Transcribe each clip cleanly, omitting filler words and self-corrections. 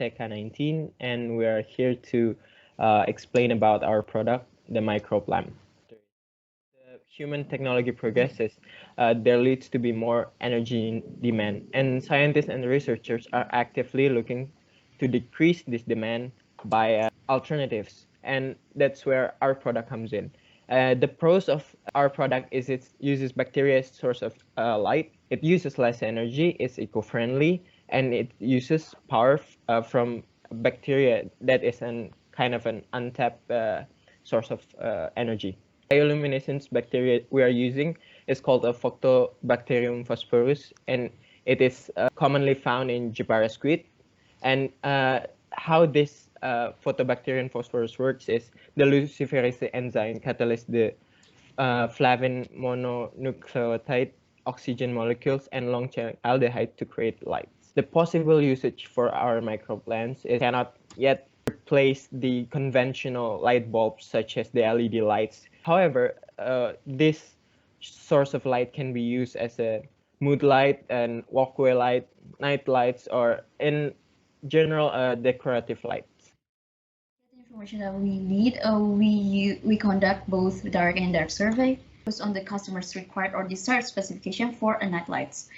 Teka19, and we are here to explain about our product, the microbe lamp. The human technology progresses, there leads to be more energy in demand, and scientists and researchers are actively looking to decrease this demand by alternatives, and that's where our product comes in. The pros of our product is it uses bacteria as source of light. It uses less energy. It's eco-friendly, and it uses power from bacteria that is an kind of an untapped source of energy. Bioluminescence bacteria we are using is called a Phoctobacterium phosphorus, and it is commonly found in Jepara squid. And how this Photobacterium phosphorus works is the luciferase enzyme catalyzes the flavin mononucleotide oxygen molecules and long-chain aldehyde to create lights. The possible usage for our microbe lamps is cannot yet replace the conventional light bulbs such as the LED lights. However, this source of light can be used as a mood light and walkway light, night lights, or in general decorative lights. The information that we need, we conduct both direct and indirect survey based on the customer's required or desired specification for a night lights.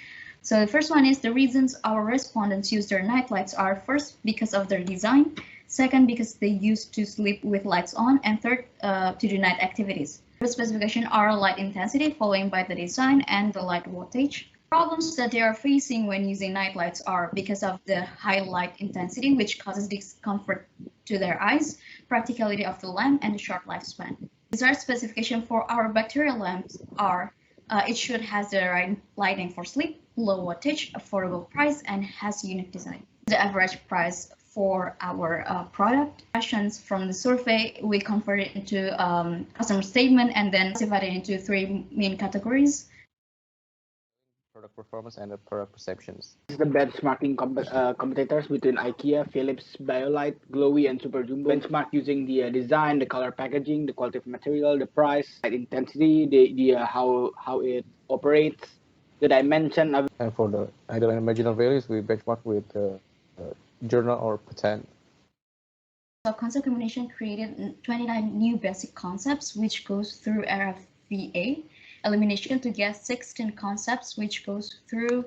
So the first one is the reasons our respondents use their night lights are first because of their design, second because they used to sleep with lights on, and third to do night activities. The specification are light intensity, following by the design and the light wattage. Problems that they are facing when using night lights are because of the high light intensity, which causes discomfort to their eyes, practicality of the lamp, and the short lifespan. Desired specification for our bacterial lamps are it should has the right lighting for sleep, low wattage, affordable price, and has unique design. The average price for our product. Questions from the survey, we convert it into customer statement and then divide it into three main categories. Product performance and the product perceptions. This is the benchmarking competitors between IKEA, Philips, BioLite, Glowy, and Super Jumbo. Benchmark using the design, the color packaging, the quality of material, the price, light intensity, the how it operates, the dimension of. And for the ideal and marginal values, we benchmark with journal or patent. So concept combination created 29 new basic concepts, which goes through RFVA. Elimination to get 16 concepts, which goes through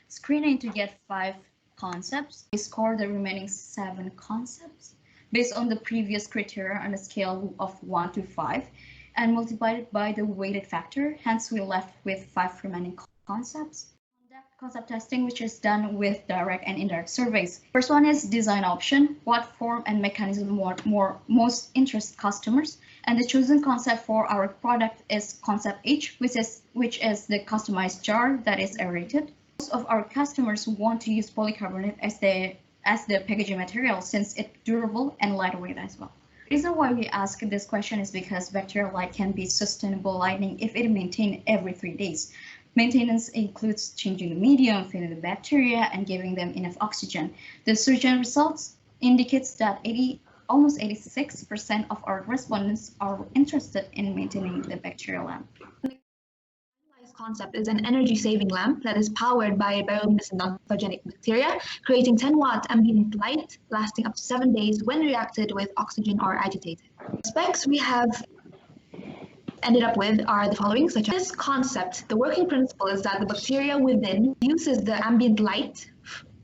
screening to get 5 concepts. We score the remaining 7 concepts based on the previous criteria on a scale of 1 to 5 and multiplied by the weighted factor. Hence, we left with 5 remaining concepts. Concept testing, which is done with direct and indirect surveys. First one is design option. What form and mechanism most interest customers? And the chosen concept for our product is concept H, which is the customized jar that is aerated. Most of our customers want to use polycarbonate as the packaging material since it's durable and lightweight as well. The reason why we ask this question is because bacterial light can be sustainable lighting if it is maintained every 3 days. Maintenance includes changing the medium, feeding the bacteria, and giving them enough oxygen. The surgeon results indicates that almost 86% of our respondents are interested in maintaining the bacterial lamp. The concept is an energy-saving lamp that is powered by bioluminescent non-pathogenic bacteria, creating 10-watt ambient light lasting up to 7 days when reacted with oxygen or agitated. Specs we have ended up with are the following, such as this concept. The working principle is that the bacteria within uses the ambient light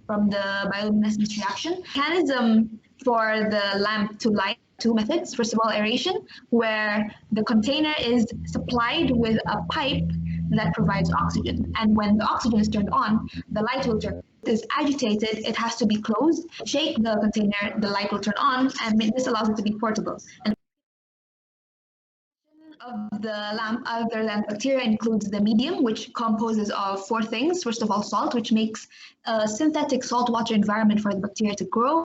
from the bioluminescence reaction. Mechanism for the lamp to light, 2 methods. First of all, aeration, where the container is supplied with a pipe that provides oxygen. And when the oxygen is turned on, the light will turn. It is agitated, it has to be closed. Shake the container, the light will turn on, and this allows it to be portable. And of the lamp other than bacteria includes the medium, which composes of 4 things. First of all, salt, which makes a synthetic saltwater environment for the bacteria to grow,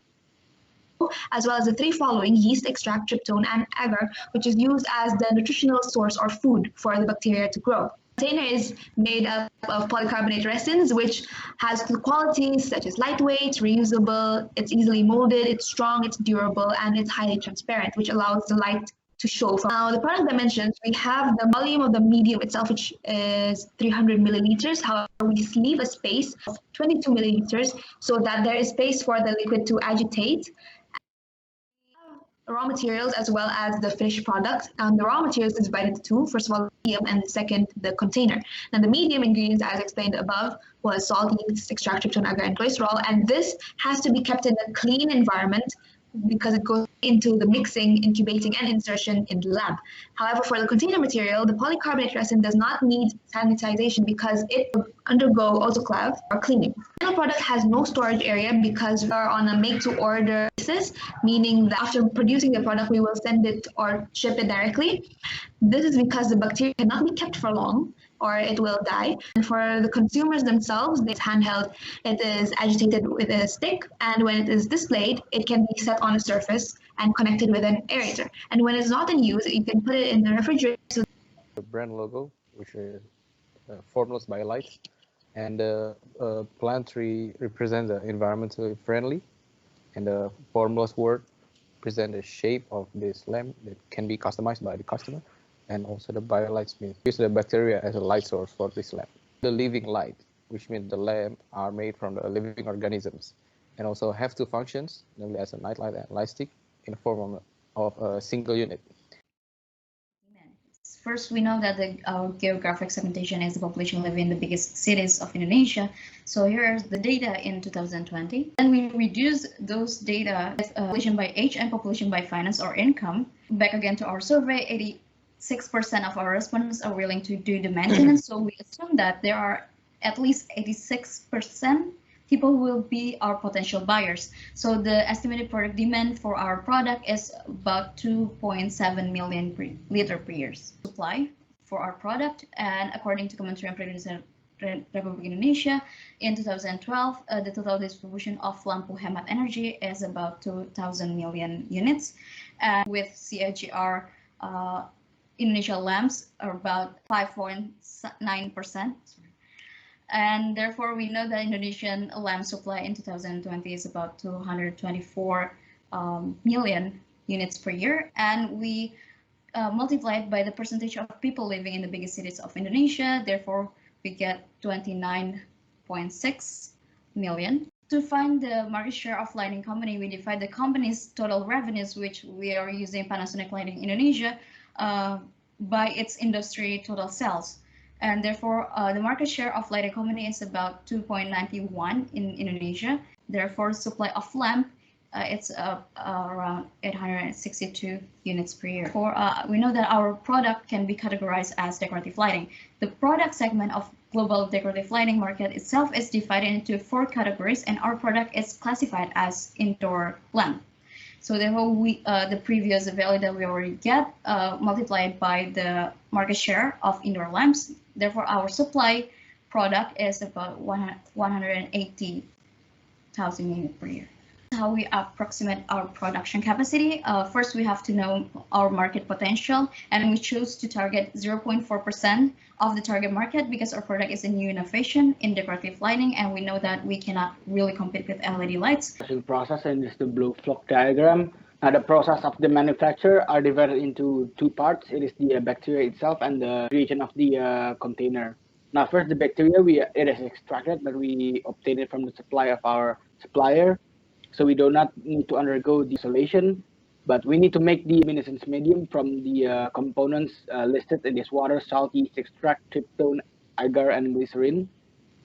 as well as the 3 following: yeast extract, tryptone, and agar, which is used as the nutritional source or food for the bacteria to grow. The container is made up of polycarbonate resins, which has qualities such as lightweight, reusable, it's easily molded, it's strong, it's durable, and it's highly transparent, which allows the light to show. Now, the product dimensions, we have the volume of the medium itself, which is 300 milliliters. However, we leave a space of 22 milliliters so that there is space for the liquid to agitate. Raw materials as well as the finished product. The raw materials is divided into two. First of all, medium, and second, the container. Now, the medium ingredients, as explained above, was salt, yeast, extract, tryptophan, agar, and glycerol, and this has to be kept in a clean environment because it goes into the mixing, incubating, and insertion in the lab. However, for the container material, the polycarbonate resin does not need sanitization because it will undergo autoclave or cleaning. The final product has no storage area because we are on a make-to-order basis, meaning that after producing the product, we will send it or ship it directly. This is because the bacteria cannot be kept for long, or it will die. And for the consumers themselves, it's handheld, it is agitated with a stick, and when it is displayed, it can be set on a surface and connected with an aerator. And when it's not in use, you can put it in the refrigerator. The brand logo, which is Formless BioLite, and the plant tree represents the environmentally friendly, and the Formless word present the shape of this lamp that can be customized by the customer. And also the BioLite means use the bacteria as a light source for this lamp. The living light, which means the lamp are made from the living organisms, and also have two functions, namely as a night light and light stick in the form of a single unit. First, we know that our geographic segmentation is the population living in the biggest cities of Indonesia. So here's the data in 2020. And we reduce those data with population by age and population by finance or income. Back again to our survey, 86% of our respondents are willing to do the maintenance. So we assume that there are at least 86% people will be our potential buyers. So the estimated product demand for our product is about 2.7 million liter per year supply for our product. And according to Kementerian Perindustrian Republik Indonesia, in 2012, the total distribution of lampu hemat energy is about 2,000 million units. And with CAGR, Indonesia lamps are about 5.9%. And therefore, we know that Indonesian lamp supply in 2020 is about 224 million units per year. And we multiply it by the percentage of people living in the biggest cities of Indonesia. Therefore, we get 29.6 million. To find the market share of lighting company, we divide the company's total revenues, which we are using Panasonic Lighting Indonesia, by its industry total sales. And therefore, the market share of lighting company is about 2.91 in Indonesia. Therefore, supply of lamp, it's around 862 units per year. We know that our product can be categorized as decorative lighting. The product segment of global decorative lighting market itself is divided into 4 categories, and our product is classified as indoor lamp. So therefore, the previous value that we already get multiplied by the market share of indoor lamps. Therefore, our supply product is about 180,000 units per year. How we approximate our production capacity. First, we have to know our market potential, and we choose to target 0.4% of the target market because our product is a new innovation in decorative lighting, and we know that we cannot really compete with LED lights. Process, and this is the blue flock diagram. Now, the process of the manufacture are divided into 2 parts. It is the bacteria itself and the region of the container. Now, first, the bacteria, it is extracted, but we obtain it from the supply of our supplier. So we do not need to undergo desolation, but we need to make the luminescence medium from the components listed in this water, salt, yeast extract, tryptophan, agar, and glycerin.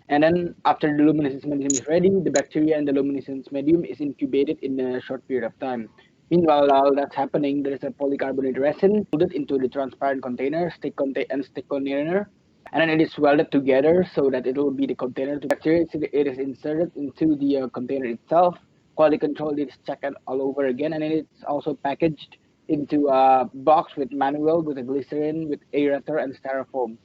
And then after the luminescence medium is ready, the bacteria and the luminescence medium is incubated in a short period of time. Meanwhile, while that's happening, there is a polycarbonate resin folded into the transparent container, stick container, and then it is welded together so that it will be the container. The bacteria, it is inserted into the container itself. Quality control is checked all over again, and then it's also packaged into a box with manual, with a glycerin, with aerator, and styrofoam.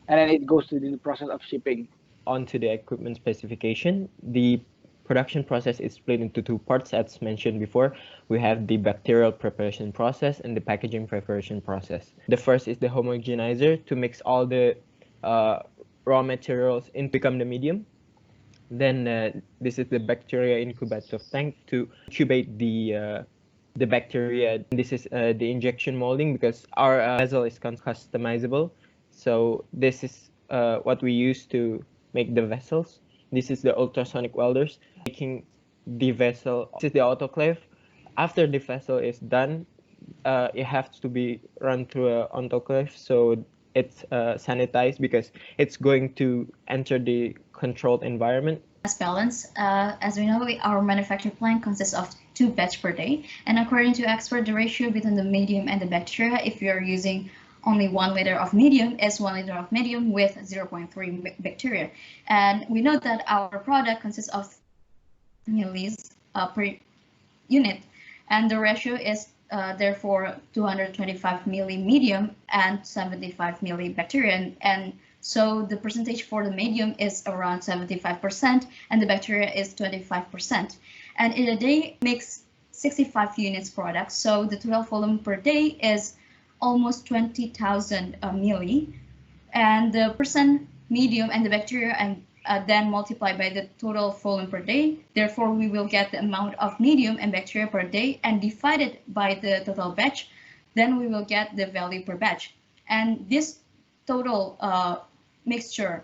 And then it goes to the process of shipping. On to the equipment specification. The production process is split into 2 parts, as mentioned before. We have the bacterial preparation process and the packaging preparation process. The first is the homogenizer to mix all the raw materials and become the medium. Then this is the bacteria incubator tank to incubate the the bacteria. This is the injection molding because our vessel is customizable. So this is what we use to make the vessels. This is the ultrasonic welders making the vessel. This is the autoclave. After the vessel is done, it has to be run through an autoclave, so it's sanitized because it's going to enter the controlled environment. Mass balance. As we know, our manufacturing plant consists of 2 batches per day, and according to expert, the ratio between the medium and the bacteria, if you are using only 1 liter of medium, is 1 liter of medium with 0.3 bacteria. And we know that our product consists of milliliters per unit, and the ratio is therefore 225 milli medium and 75 milli bacteria. And so the percentage for the medium is around 75% and the bacteria is 25%. And in a day makes 65 units product. So the total volume per day is almost 20,000 milli. And the percent medium and the bacteria and then multiply by the total volume per day. Therefore, we will get the amount of medium and bacteria per day and divide it by the total batch. Then we will get the value per batch. And this total mixture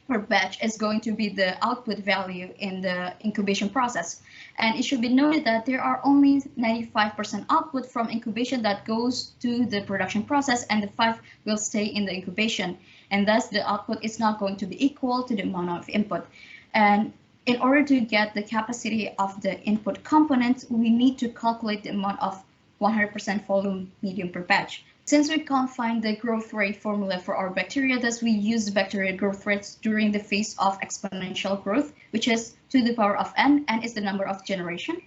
per batch is going to be the output value in the incubation process. And it should be noted that there are only 95% output from incubation that goes to the production process, and the 5 will stay in the incubation. And thus the output is not going to be equal to the amount of input. And in order to get the capacity of the input components, we need to calculate the amount of 100% volume medium per batch. Since we can't find the growth rate formula for our bacteria, thus we use the bacteria growth rates during the phase of exponential growth, which is to the power of n is the number of generation.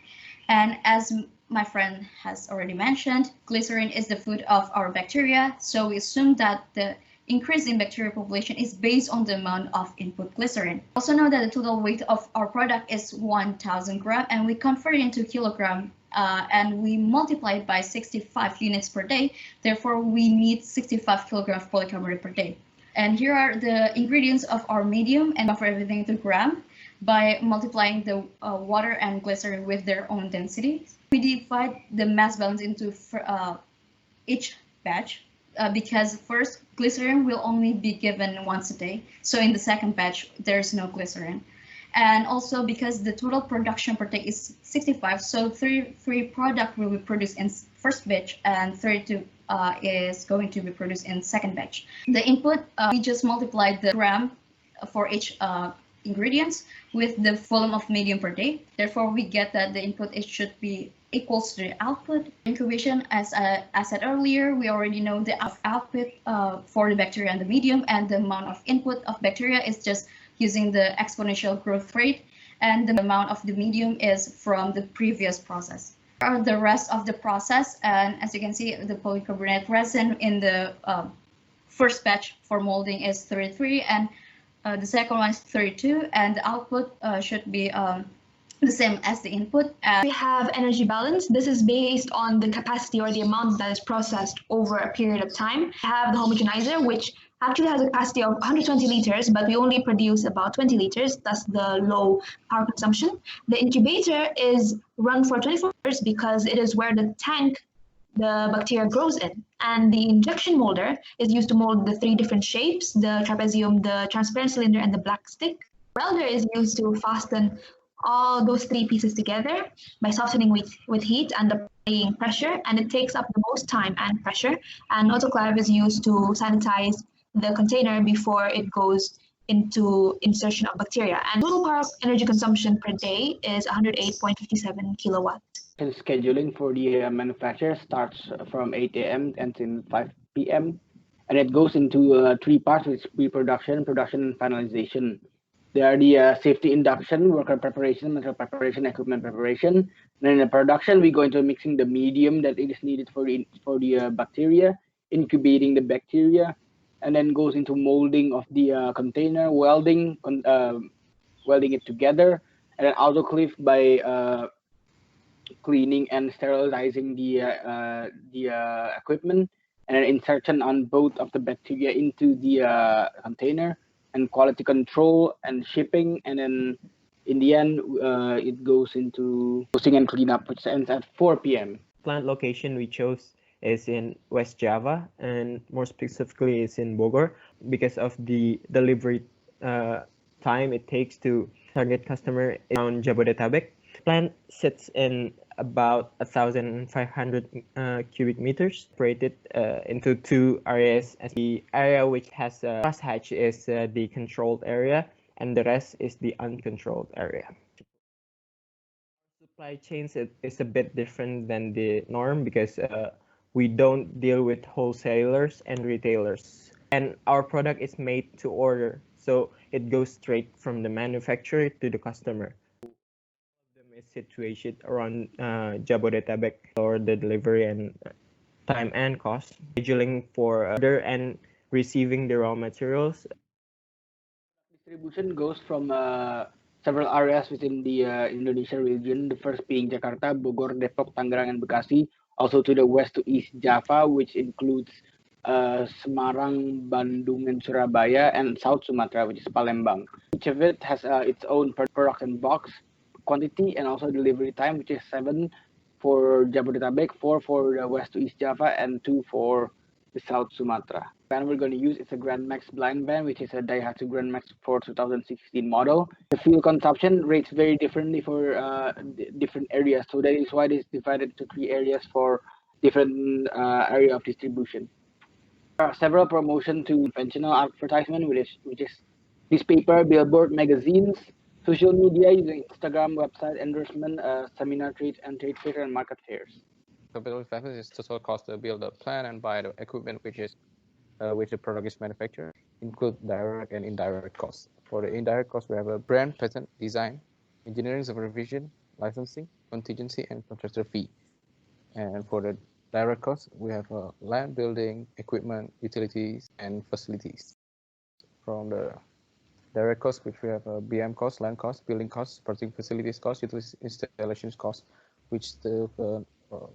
And as my friend has already mentioned, glycerin is the food of our bacteria, so we assume that the increase in bacterial population is based on the amount of input glycerin. Also know that the total weight of our product is 1,000 grams, and we convert it into kilogram and we multiply it by 65 units per day. Therefore, we need 65 kilograms of polycarbonate per day. And here are the ingredients of our medium, and convert everything to gram by multiplying the water and glycerin with their own density. We divide the mass balance into each batch because first glycerin will only be given once a day. So in the second batch, there's no glycerin. And also because the total production per day is 65, so 33 product will be produced in first batch and 32 is going to be produced in second batch. The input, we just multiplied the gram for each ingredients with the volume of medium per day. Therefore, we get that the input it should be equals to the output. Incubation, as I said earlier, we already know the output for the bacteria and the medium, and the amount of input of bacteria is just using the exponential growth rate, and the amount of the medium is from the previous process. The rest of the process, and as you can see, the polycarbonate resin in the first batch for molding is 33, and the second one is 32, and the output should be the same as the input. We have energy balance. This is based on the capacity or the amount that is processed over a period of time. We have the homogenizer, which actually has a capacity of 120 liters, but we only produce about 20 liters, thus the low power consumption. The incubator is run for 24 hours because it is where the tank the bacteria grows in. And the injection molder is used to mold the 3 different shapes, the trapezium, the transparent cylinder, and the black stick. Welder is used to fasten all those 3 pieces together by softening with heat and applying pressure, and it takes up the most time and pressure. And autoclave is used to sanitize the container before it goes into insertion of bacteria. And total power energy consumption per day is 108.57 kilowatts. And scheduling for the manufacturer starts from 8 a.m. until 5 p.m. and it goes into 3 parts, which is pre-production, production, and finalization. There are the safety induction, worker preparation, material preparation, equipment preparation. And then in the production, we go into mixing the medium that is needed for the bacteria, incubating the bacteria, and then goes into molding of the container, welding it together, and then autoclave by cleaning and sterilizing the equipment, and then insertion on both of the bacteria into the container, and quality control and shipping, and then in the end it goes into posting and cleanup, which ends at 4 p.m. Plant location we chose is in West Java, and more specifically is in Bogor, because of the delivery time it takes to target customer around Jabodetabek. Plant sits in about 1,500 cubic meters, separated into two areas. As the area which has a crosshatch is the controlled area, and the rest is the uncontrolled area. Supply chains is a bit different than the norm because we don't deal with wholesalers and retailers, and our product is made to order, so it goes straight from the manufacturer to the customer. Them is situated around Jabodetabek for the delivery and time and cost. Scheduling for order and receiving the raw materials. Distribution goes from several areas within the Indonesia region. The first being Jakarta, Bogor, Depok, Tangerang, and Bekasi. Also to the west to East Java, which includes Semarang, Bandung, and Surabaya, and South Sumatra, which is Palembang. Each of it has its own production box quantity and also delivery time, which is 7 for Jabodetabek, 4 for the west to East Java, and 2 for the South Sumatra. Van we're going to use is a Grand Max blind van, which is a Daihatsu Grand Max for 2016 model. The fuel consumption rates vary differently for different areas, so that is why it is divided into 3 areas for different area of distribution. There are several promotion to conventional advertisement, which is newspaper, billboard, magazines, social media using Instagram, website endorsement, seminar trades, and trade fairs and market fairs. Capital investment is total cost to build a plant and buy the equipment which the product is manufactured, include direct and indirect costs. For the indirect costs, we have a brand, patent, design, engineering supervision, licensing, contingency, and contractor fee. And for the direct costs, we have land, building, equipment, utilities, and facilities. From the direct costs, which we have BM costs, land costs, building costs, supporting facilities costs, utilities installations costs, which the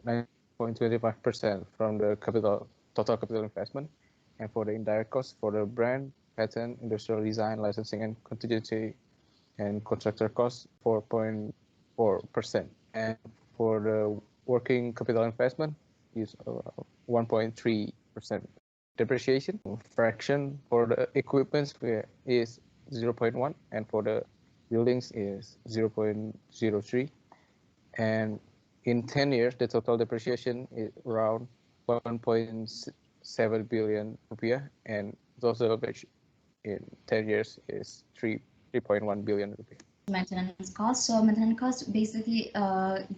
9.25% from the total capital investment. And for the indirect costs, for the brand, patent, industrial design, licensing, and contingency and contractor costs, 4.4%. And for the working capital investment, is 1.3%. Depreciation fraction for the equipment is 0.1, and for the buildings is 0.03. And in 10 years, the total depreciation is around 1.7 billion rupiah, and total in 10 years is 3.1 billion rupiah. Maintenance cost. So maintenance cost basically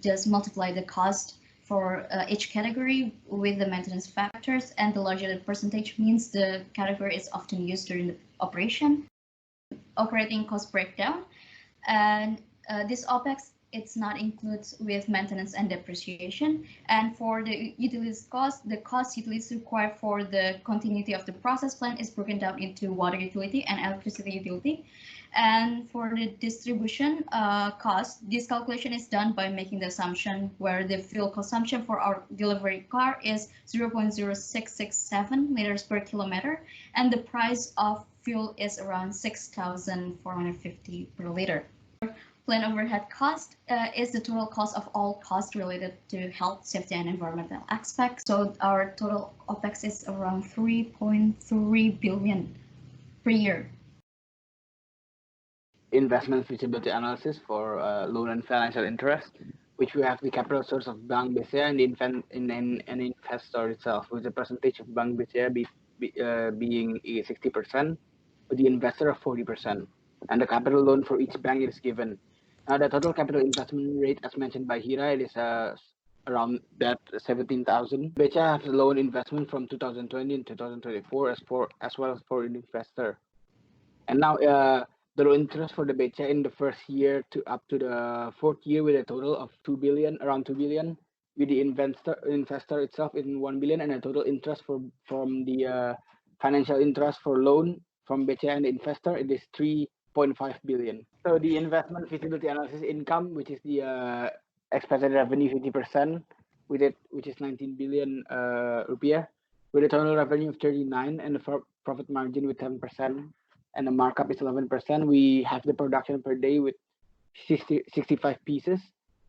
just multiply the cost for each category with the maintenance factors, and the larger the percentage means the category is often used during the operation. Operating cost breakdown, and this OPEX it's not included with maintenance and depreciation. And for the utilities cost, the cost utilities required for the continuity of the process plant is broken down into water utility and electricity utility. And for the distribution cost, this calculation is done by making the assumption where the fuel consumption for our delivery car is 0.0667 liters per kilometer, and the price of fuel is around 6,450 per liter. Plant overhead cost is the total cost of all costs related to health, safety, and environmental aspects. So our total OPEX is around 3.3 billion per year. Investment feasibility analysis for loan and financial interest, which we have the capital source of Bank BCA and an investor itself, with the percentage of Bank BCA being 60%, with the investor of 40%, and the capital loan for each bank is given. Now the total capital investment rate, as mentioned by Hira, it is around that 17,000. BCA has loan investment from 2020 and 2024 as well as for an investor. And now the loan interest for the BCA in the first year to up to the fourth year with a total of 2 billion, around 2 billion, with the investor itself in 1 billion, and a total interest from the financial interest for loan from BCA and the investor, it is 3.5 billion. So the investment feasibility analysis income, which is the expected revenue 50% with it, which is 19 billion rupiah, with a total revenue of 39 and a profit margin with 10%, and the markup is 11%. We have the production per day with 65 pieces,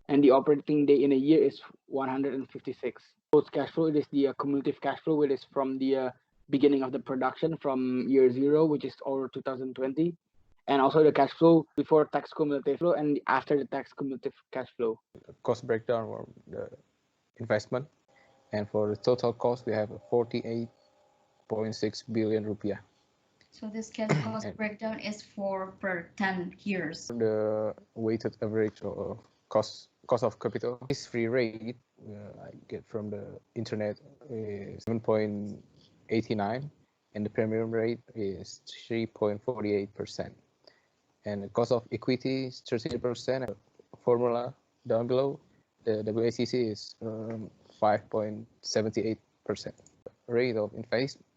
and the operating day in a year is 156. Post cash flow, it is the cumulative cash flow, which is from the beginning of the production from year 0, which is over 2020, and also the cash flow before tax cumulative flow and after the tax cumulative cash flow. Cost breakdown or the investment, and for the total cost we have 48.6 billion rupiah. So this cash cost breakdown is for per 10 years. The weighted average of cost of capital risk-free rate I get from the internet is 7.89, and the premium rate is 3.48%. And the cost of equity is 13%. Formula down below, the WACC is 5.78%. Rate of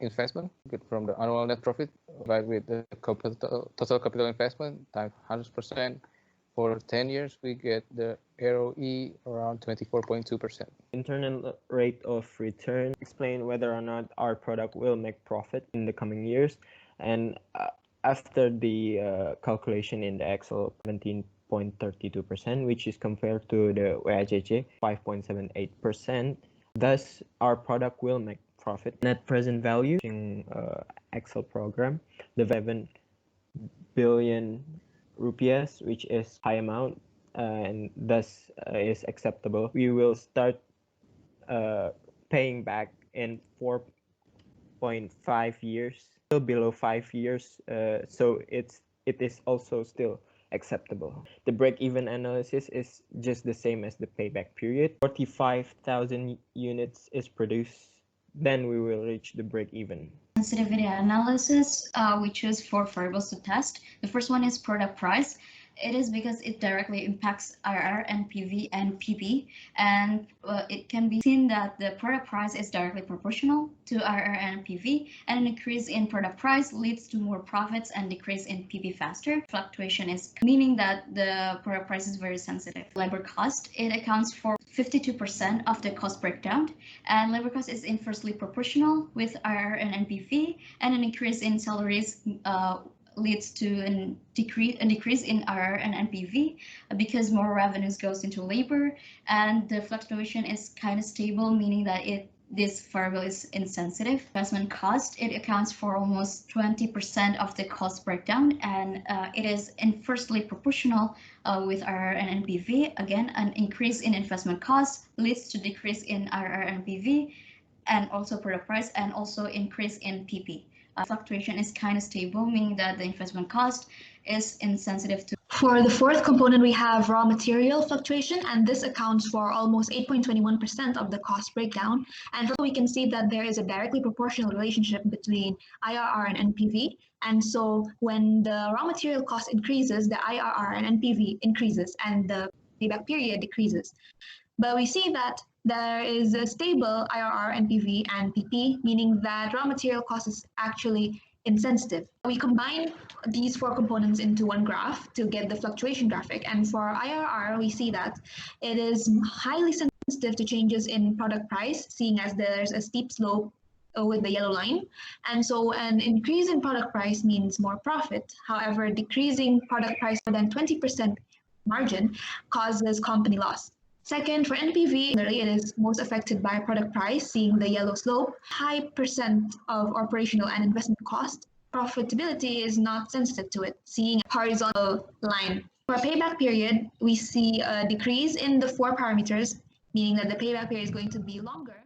investment get from the annual net profit divided with the total capital investment times 100%. For 10 years, we get the ROE around 24.2%. Internal rate of return explain whether or not our product will make profit in the coming years, and after the calculation in the Excel, 17.32%, which is compared to the WACC 5.78%. Thus, our product will make profit. Net present value in Excel program, the 7 billion rupiahs, which is high amount and thus is acceptable. We will start paying back in 4.5 years, still below 5 years, so it is also still acceptable. The break-even analysis is just the same as the payback period. 45,000 units is produced, then we will reach the break-even. Sensitivity analysis, we choose 4 variables to test. The first one is product price. It is because it directly impacts IRR, NPV, and PP, and it can be seen that the product price is directly proportional to IRR and NPV, and an increase in product price leads to more profits and decrease in PP faster. Fluctuation is meaning that the product price is very sensitive. Labor cost, it accounts for 52% of the cost breakdown, and labor cost is inversely proportional with IRR and NPV, and an increase in salaries leads to a decrease in IRR and NPV because more revenues goes into labor, and the fluctuation is kind of stable, meaning that this variable is insensitive. Investment cost, it accounts for almost 20% of the cost breakdown, and it is inversely proportional with IRR and NPV. Again, an increase in investment cost leads to decrease in IRR and NPV, and also product price, and also increase in PP. Fluctuation is kind of stable, meaning that the investment cost is insensitive to. For the fourth component, we have raw material fluctuation, and this accounts for almost 8.21% of the cost breakdown. And we can see that there is a directly proportional relationship between IRR and NPV. And so when the raw material cost increases, the IRR and NPV increases, and the payback period decreases. But we see that there is a stable IRR, NPV, and PP, meaning that raw material cost is actually insensitive. We combine these 4 components into one graph to get the fluctuation graphic. And for IRR, we see that it is highly sensitive to changes in product price, seeing as there's a steep slope with the yellow line. And so an increase in product price means more profit. However, decreasing product price more than 20% margin causes company loss. Second, for NPV, it is most affected by product price, seeing the yellow slope. High percent of operational and investment cost. Profitability is not sensitive to it, seeing a horizontal line. For payback period, we see a decrease in the 4 parameters, meaning that the payback period is going to be longer.